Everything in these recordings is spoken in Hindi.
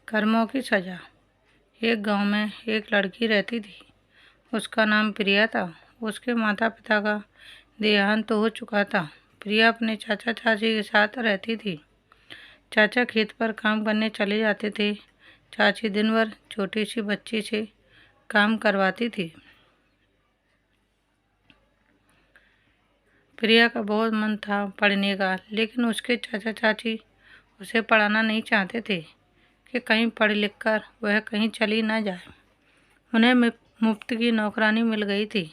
कर्मों की सजा। एक गांव में एक लड़की रहती थी। उसका नाम प्रिया था। उसके माता पिता का देहांत हो चुका था। प्रिया अपने चाचा चाची के साथ रहती थी। चाचा खेत पर काम करने चले जाते थे। चाची दिन भर छोटी सी बच्ची से काम करवाती थी। प्रिया का बहुत मन था पढ़ने का, लेकिन उसके चाचा चाची उसे पढ़ाना नहीं चाहते थे कि कहीं पढ़ लिख कर वह कहीं चली न जाए। उन्हें मुफ्त की नौकरानी मिल गई थी।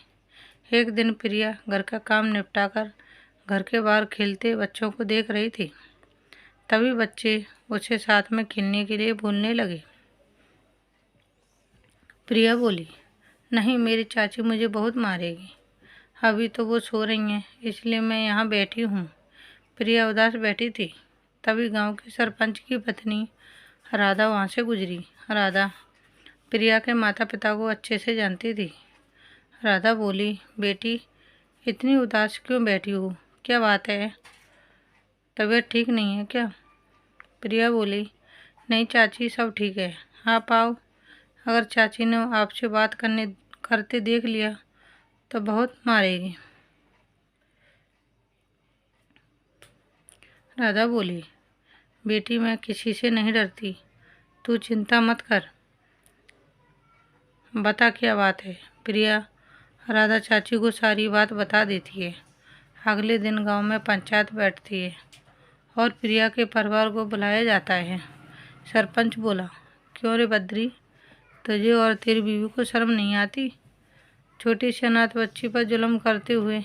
एक दिन प्रिया घर का काम निपटाकर घर के बाहर खेलते बच्चों को देख रही थी। तभी बच्चे उसे साथ में खेलने के लिए बोलने लगे। प्रिया बोली, नहीं, मेरी चाची मुझे बहुत मारेगी। अभी तो वो सो रही हैं, इसलिए मैं यहाँ बैठी हूँ। प्रिया उदास बैठी थी। तभी गांव के सरपंच की पत्नी राधा वहाँ से गुजरी। राधा प्रिया के माता पिता को अच्छे से जानती थी। राधा बोली, बेटी, इतनी उदास क्यों बैठी हो? क्या बात है? तबीयत ठीक नहीं है क्या? प्रिया बोली, नहीं चाची, सब ठीक है। आप आओ। अगर चाची ने आपसे बात करते देख लिया तो बहुत मारेगी। राधा बोली, बेटी, मैं किसी से नहीं डरती, तू चिंता मत कर। बता क्या बात है? प्रिया राधा चाची को सारी बात बता देती है। अगले दिन गांव में पंचायत बैठती है और प्रिया के परिवार को बुलाया जाता है। सरपंच बोला, क्यों रे बद्री, तुझे और तेरी बीवी को शर्म नहीं आती? छोटी सी अनाथ बच्ची पर जुल्म करते हुए।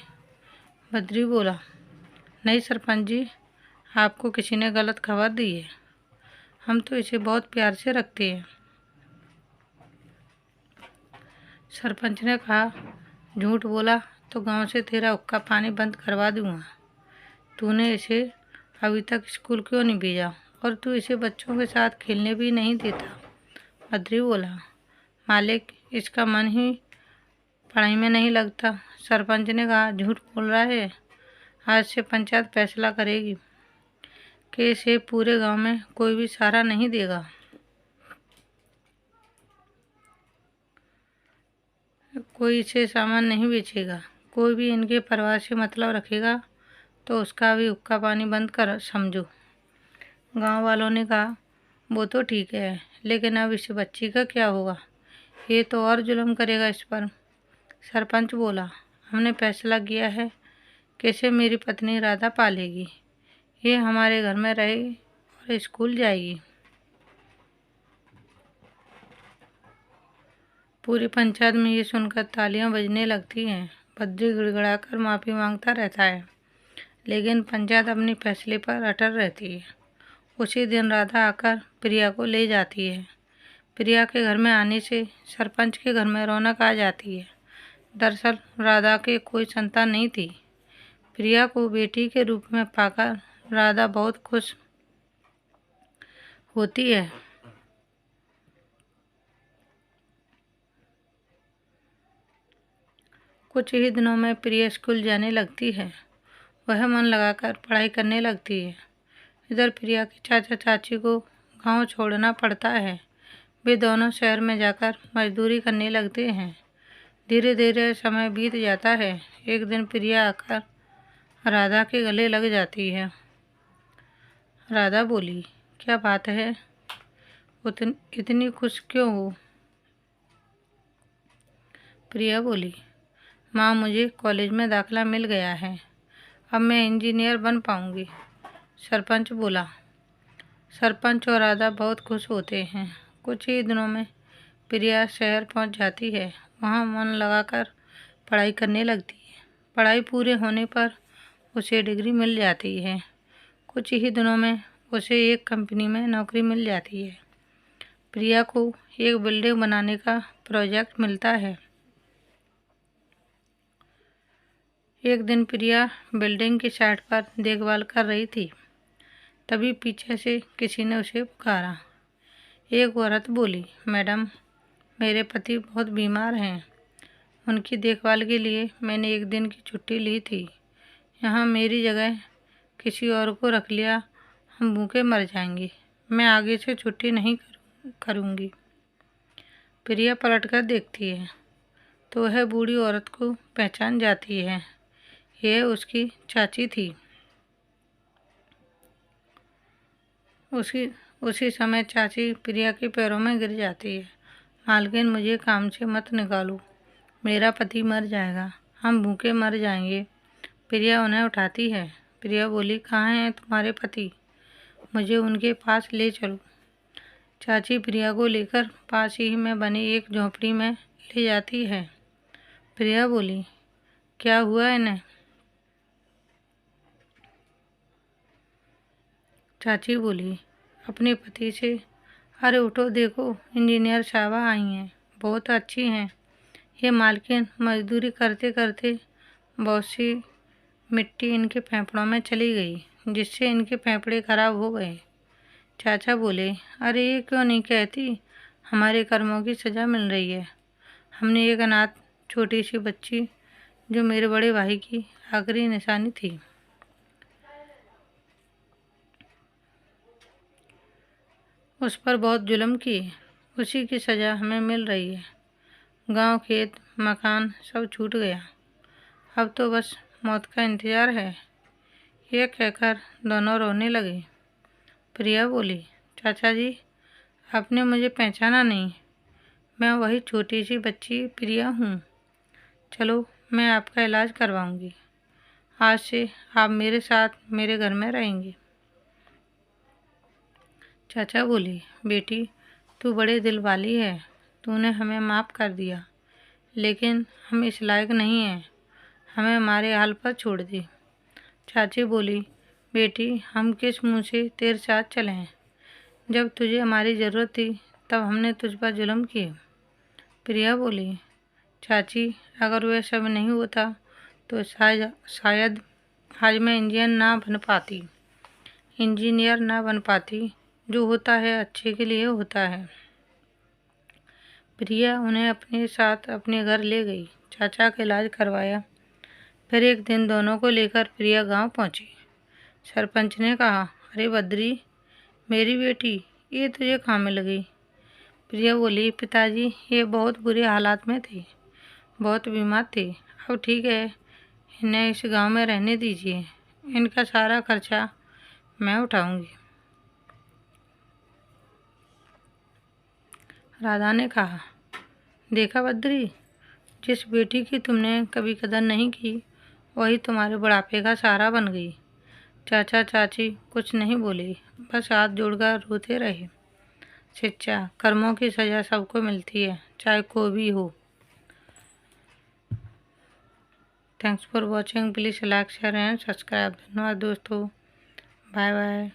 बद्री बोला, नहीं सरपंच जी, आपको किसी ने गलत खबर दी है। हम तो इसे बहुत प्यार से रखते हैं। सरपंच ने कहा, झूठ बोला तो गांव से तेरा हुक्का पानी बंद करवा दूंगा। तूने इसे अभी तक स्कूल क्यों नहीं भेजा और तू इसे बच्चों के साथ खेलने भी नहीं देता? बद्री बोला, मालिक, इसका मन ही पढ़ाई में नहीं लगता। सरपंच ने कहा, झूठ बोल रहा है। आज से पंचायत फैसला करेगी कि इसे पूरे गांव में कोई भी सहारा नहीं देगा। कोई इसे सामान नहीं बेचेगा। कोई भी इनके परिवार से मतलब रखेगा तो उसका भी हुक्का पानी बंद कर समझो। गांव वालों ने कहा, वो तो ठीक है, लेकिन अब इस बच्ची का क्या होगा? ये तो और जुल्म करेगा इस पर। सरपंच बोला, हमने फैसला किया है कि इसे मेरी पत्नी राधा पालेगी। ये हमारे घर में रहेगी और स्कूल जाएगी। पूरी पंचायत में ये सुनकर तालियां बजने लगती हैं। बद्री गिड़गिड़ाकर माफ़ी मांगता रहता है, लेकिन पंचायत अपने फैसले पर अटल रहती है। उसी दिन राधा आकर प्रिया को ले जाती है। प्रिया के घर में आने से सरपंच के घर में रौनक आ जाती है। दरअसल राधा के कोई संतान नहीं थी। प्रिया को बेटी के रूप में पाकर राधा बहुत खुश होती है। कुछ ही दिनों में प्रिया स्कूल जाने लगती है। वह मन लगाकर पढ़ाई करने लगती है। इधर प्रिया के चाचा चाची को गांव छोड़ना पड़ता है। वे दोनों शहर में जाकर मजदूरी करने लगते हैं। धीरे धीरे समय बीत जाता है। एक दिन प्रिया आकर राधा के गले लग जाती है। राधा बोली, क्या बात है, इतनी खुश क्यों हो? प्रिया बोली, माँ, मुझे कॉलेज में दाखिला मिल गया है। अब मैं इंजीनियर बन पाऊंगी। सरपंच बोला। सरपंच और राधा बहुत खुश होते हैं। कुछ ही दिनों में प्रिया शहर पहुंच जाती है। वहां मन लगाकर पढ़ाई करने लगती है। पढ़ाई पूरे होने पर उसे डिग्री मिल जाती है। कुछ ही दिनों में उसे एक कंपनी में नौकरी मिल जाती है। प्रिया को एक बिल्डिंग बनाने का प्रोजेक्ट मिलता है। एक दिन प्रिया बिल्डिंग की साइट पर देखभाल कर रही थी। तभी पीछे से किसी ने उसे पुकारा। एक औरत बोली, मैडम, मेरे पति बहुत बीमार हैं। उनकी देखभाल के लिए मैंने एक दिन की छुट्टी ली थी। यहाँ मेरी जगह किसी और को रख लिया, हम भूखे मर जाएंगे। मैं आगे से छुट्टी नहीं करूँगी। प्रिया पलटकर देखती है तो वह बूढ़ी औरत को पहचान जाती है। यह उसकी चाची थी। उसी समय चाची प्रिया के पैरों में गिर जाती है। मालकिन, मुझे काम से मत निकालो, मेरा पति मर जाएगा, हम भूखे मर जाएंगे। प्रिया उन्हें उठाती है। प्रिया बोली, कहाँ हैं तुम्हारे पति? मुझे उनके पास ले चलो। चाची प्रिया को लेकर पास ही में बनी एक झोंपड़ी में ले जाती है। प्रिया बोली, क्या हुआ इन्हें? चाची बोली अपने पति से, अरे उठो, देखो इंजीनियर साहबा आई हैं, बहुत अच्छी हैं। ये मालकिन मजदूरी करते करते बहुत सी मिट्टी इनके फेफड़ों में चली गई, जिससे इनके फेफड़े खराब हो गए। चाचा बोले, अरे ये क्यों नहीं कहती, हमारे कर्मों की सज़ा मिल रही है। हमने एक अनाथ छोटी सी बच्ची, जो मेरे बड़े भाई की आखिरी निशानी थी, उस पर बहुत जुल्म किए, उसी की सज़ा हमें मिल रही है। गांव, खेत, मकान सब छूट गया, अब तो बस मौत का इंतज़ार है। ये कहकर दोनों रोने लगे। प्रिया बोली, चाचा जी, आपने मुझे पहचाना नहीं, मैं वही छोटी सी बच्ची प्रिया हूँ। चलो, मैं आपका इलाज करवाऊँगी। आज से आप मेरे साथ मेरे घर में रहेंगे। चाचा बोली, बेटी, तू बड़े दिल वाली है, तूने हमें माफ़ कर दिया, लेकिन हम इस लायक नहीं हैं, हमें हमारे हाल पर छोड़ दे। चाची बोली, बेटी, हम किस मुँह से तेरे साथ चलें? जब तुझे हमारी ज़रूरत थी तब हमने तुझ पर जुल्म किए। प्रिया बोली, चाची, अगर वह सब नहीं होता तो शायद आज मैं इंजीनियर ना बन पाती। जो होता है अच्छे के लिए होता है। प्रिया उन्हें अपने साथ अपने घर ले गई, चाचा का इलाज करवाया। फिर एक दिन दोनों को लेकर प्रिया गांव पहुंची। सरपंच ने कहा, अरे बद्री, मेरी बेटी, ये तुझे कहाँ मिल गई? प्रिया बोली, पिताजी, ये बहुत बुरे हालात में थे, बहुत बीमार थे, अब ठीक है, इन्हें इस गांव में रहने दीजिए, इनका सारा खर्चा मैं उठाऊंगी। राधा ने कहा, देखा बद्री, जिस बेटी की तुमने कभी कदर नहीं की, वही तुम्हारे बुढ़ापे का सहारा बन गई। चाचा चाची कुछ नहीं बोले, बस हाथ जोड़कर रोते रहे। शिक्षा, कर्मों की सज़ा सबको मिलती है, चाहे कोई भी हो। Thanks for watching, please like, share and subscribe. धन्यवाद दोस्तों, बाय बाय।